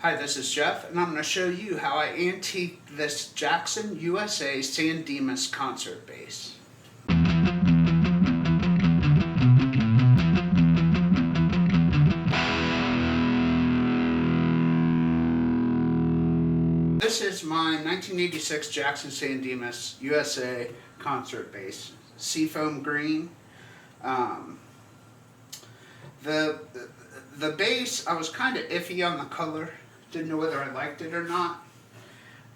Hi, this is Jeff, and I'm going to show you how I antique this Jackson, USA San Dimas concert bass. This is my 1986 Jackson San Dimas USA concert bass, seafoam green. The bass, I was kind of iffy on the color. Didn't know whether I liked it or not.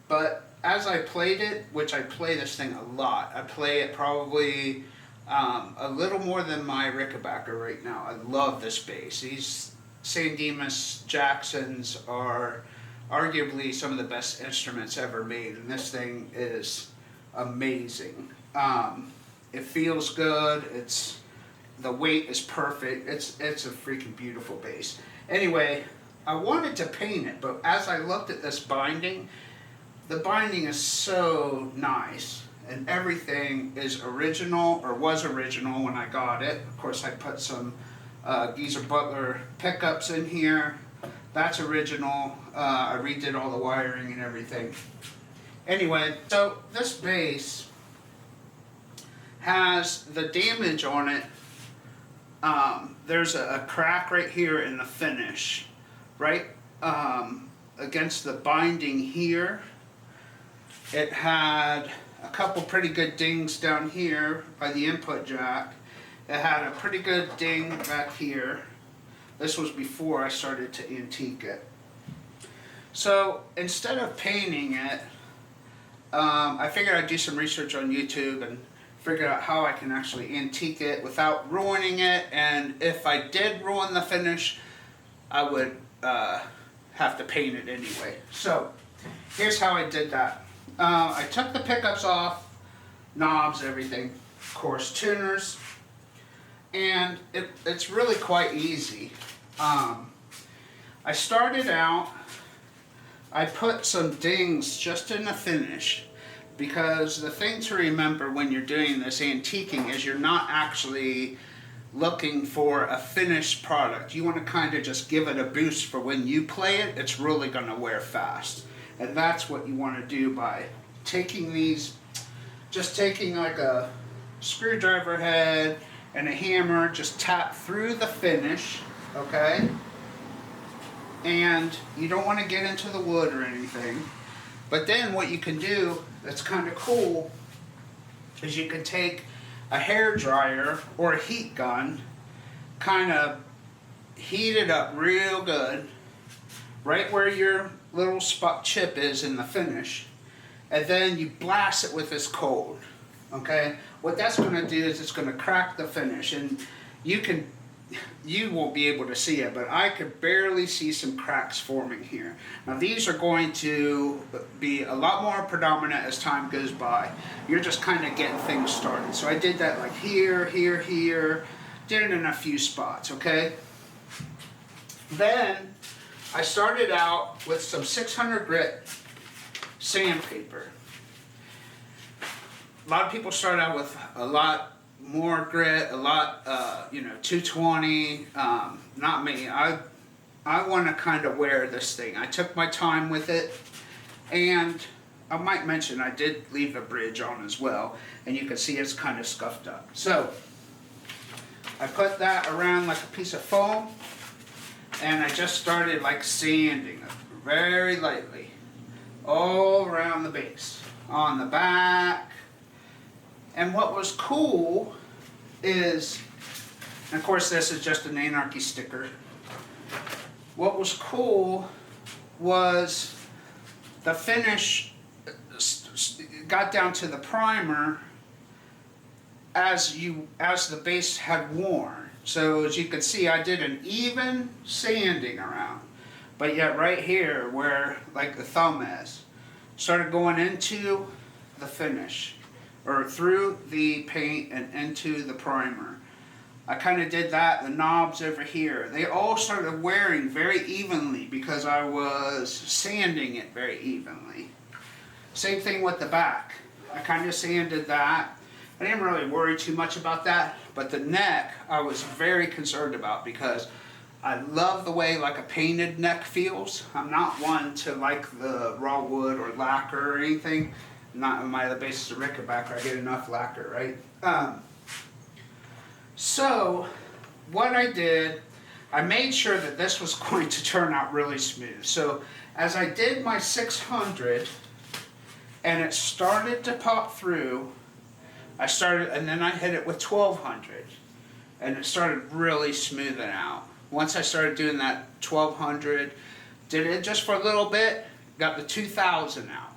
But as I played it, which I play this thing a lot, I play it probably a little more than my Rickenbacker right now. I love this bass. These San Dimas Jacksons are arguably some of the best instruments ever made, and this thing is amazing. It feels good. The weight is perfect. It's a freaking beautiful bass. Anyway, I wanted to paint it, but as I looked at this binding, the binding is so nice, and everything is original, or was original when I got it. Of course, I put some Geezer Butler pickups in here. That's original. I redid all the wiring and everything. Anyway, so this bass has the damage on it. There's a crack right here in the finish, right against the binding here. It had a couple pretty good dings down here by the input jack. It had a pretty good ding back here. This was before I started to antique it. So instead of painting it, I figured I'd do some research on YouTube and figure out how I can actually antique it without ruining it, and if I did ruin the finish, I would have to paint it anyway. So here's how I did that. I took the pickups off, knobs, everything, of course, tuners, and it's really quite easy. I started out, I put some dings just in the finish, because the thing to remember when you're doing this antiquing is you're not actually looking for a finished product. You want to kind of just give it a boost for when you play it, it's really going to wear fast. And that's what you want to do by taking these, just taking like a screwdriver head and a hammer, just tap through the finish, okay? And you don't want to get into the wood or anything. But then what you can do that's kind of cool is you can take a hair dryer or a heat gun, kind of heat it up real good, right where your little spot chip is in the finish, and then you blast it with this cold, okay? What that's going to do is it's going to crack the finish, and you won't be able to see it, but I could barely see some cracks forming here. Now these are going to be a lot more predominant as time goes by. You're just kind of getting things started. So I did that like here, here, here, did it in a few spots, okay? Then I started out with some 600 grit sandpaper. A lot of people start out with a lot more grit, a lot, 220, not me. I want to kind of wear this thing. I took my time with it, and I might mention I did leave a bridge on as well, and you can see it's kind of scuffed up. So I put that around like a piece of foam, and I just started like sanding it very lightly all around the base, on the back. And what was cool is, and of course this is just an Anarchy sticker, what was cool was the finish got down to the primer as the base had worn. So as you can see, I did an even sanding around, but yet right here where like the thumb is, started going into the finish, or through the paint and into the primer. I kind of did that, the knobs over here. They all started wearing very evenly because I was sanding it very evenly. Same thing with the back. I kind of sanded that. I didn't really worry too much about that, but the neck I was very concerned about because I love the way like a painted neck feels. I'm not one to like the raw wood or lacquer or anything. Not on the basis of Rickenbacker, I get enough lacquer, right? So what I did, I made sure that this was going to turn out really smooth. So as I did my 600 and it started to pop through, and then I hit it with 1200 and it started really smoothing out. Once I started doing that 1200, did it just for a little bit, got the 2000 out.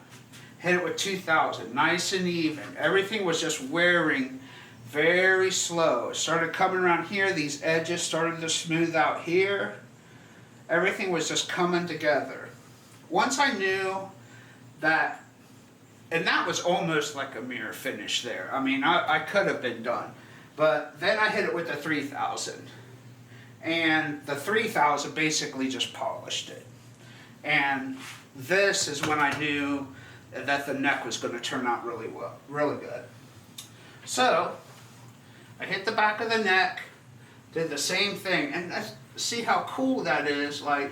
Hit it with 2000, nice and even. Everything was just wearing very slow. It started coming around here, these edges started to smooth out here. Everything was just coming together. Once I knew that, and that was almost like a mirror finish there. I mean, I could have been done. But then I hit it with the 3000. And the 3000 basically just polished it. And this is when I knew that the neck was going to turn out really well, really good. So I hit the back of the neck, did the same thing, and see how cool that is. Like,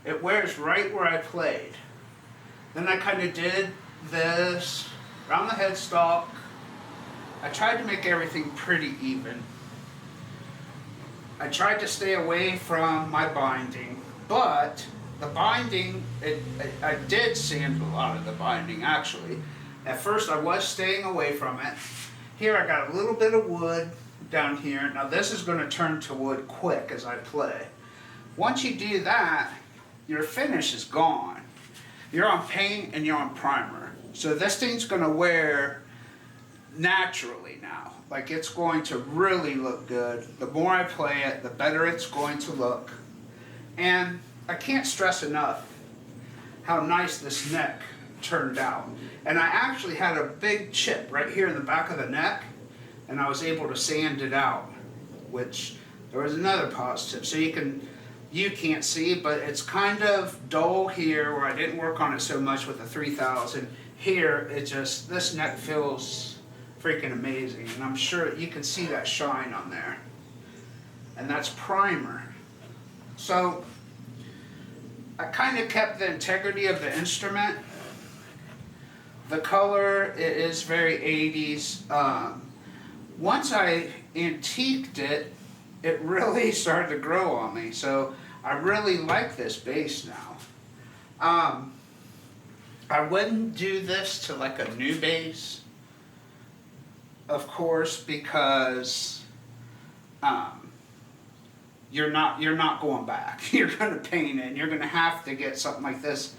it wears right where I played. Then I kind of did this around the headstock. I tried to make everything pretty even. I tried to stay away from my binding, but the binding, I did sand a lot of the binding actually. At first I was staying away from it. Here I got a little bit of wood down here. Now this is going to turn to wood quick as I play. Once you do that, your finish is gone. You're on paint and you're on primer. So this thing's going to wear naturally now. Like, it's going to really look good. The more I play it, the better it's going to look. And I can't stress enough how nice this neck turned out. And I actually had a big chip right here in the back of the neck, and I was able to sand it out, which there was another positive. So you can't see, but it's kind of dull here where I didn't work on it so much with the 3000. Here, this neck feels freaking amazing, and I'm sure you can see that shine on there. And that's primer. So I kind of kept the integrity of the instrument. The color, it is very 80s. Once I antiqued it, it really started to grow on me. So I really like this bass now. I wouldn't do this to like a new bass, of course, because you're not going back. You're going to paint it, and you're going to have to get something like this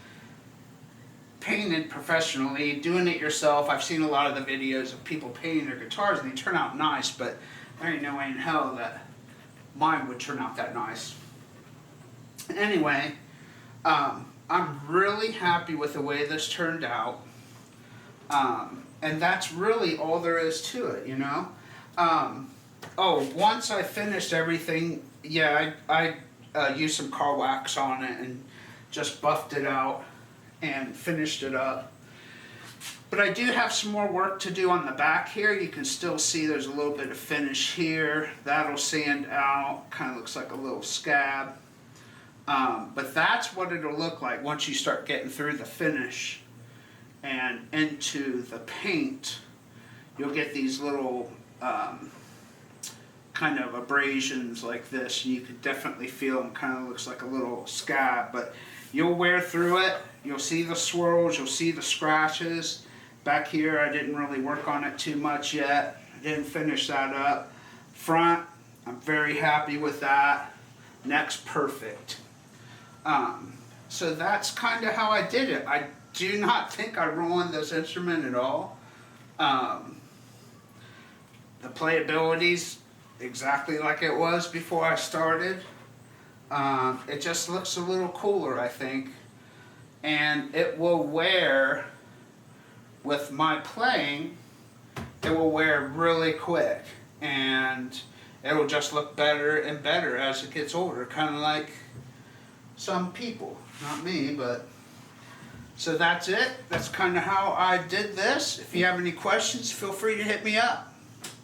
painted professionally, doing it yourself. I've seen a lot of the videos of people painting their guitars, and they turn out nice, but there ain't no way in hell that mine would turn out that nice. Anyway, I'm really happy with the way this turned out. And that's really all there is to it, you know? Once I finished everything, yeah, I used some car wax on it and just buffed it out and finished it up. But I do have some more work to do on the back here. You can still see there's a little bit of finish here. That'll sand out, kind of looks like a little scab. But that's what it'll look like once you start getting through the finish and into the paint. You'll get these little kind of abrasions like this, and you can definitely feel them. Kind of looks like a little scab, but you'll wear through it. You'll see the swirls, you'll see the scratches. Back here I didn't really work on it too much yet. I didn't finish that up. Front, I'm very happy with that. Neck's perfect. So that's kind of how I did it. I do not think I ruined this instrument at all. The playability's exactly like it was before I started. It just looks a little cooler, I think. And it will wear, with my playing, it will wear really quick. And it'll just look better and better as it gets older. Kind of like some people. Not me, but... So that's it. That's kind of how I did this. If you have any questions, feel free to hit me up.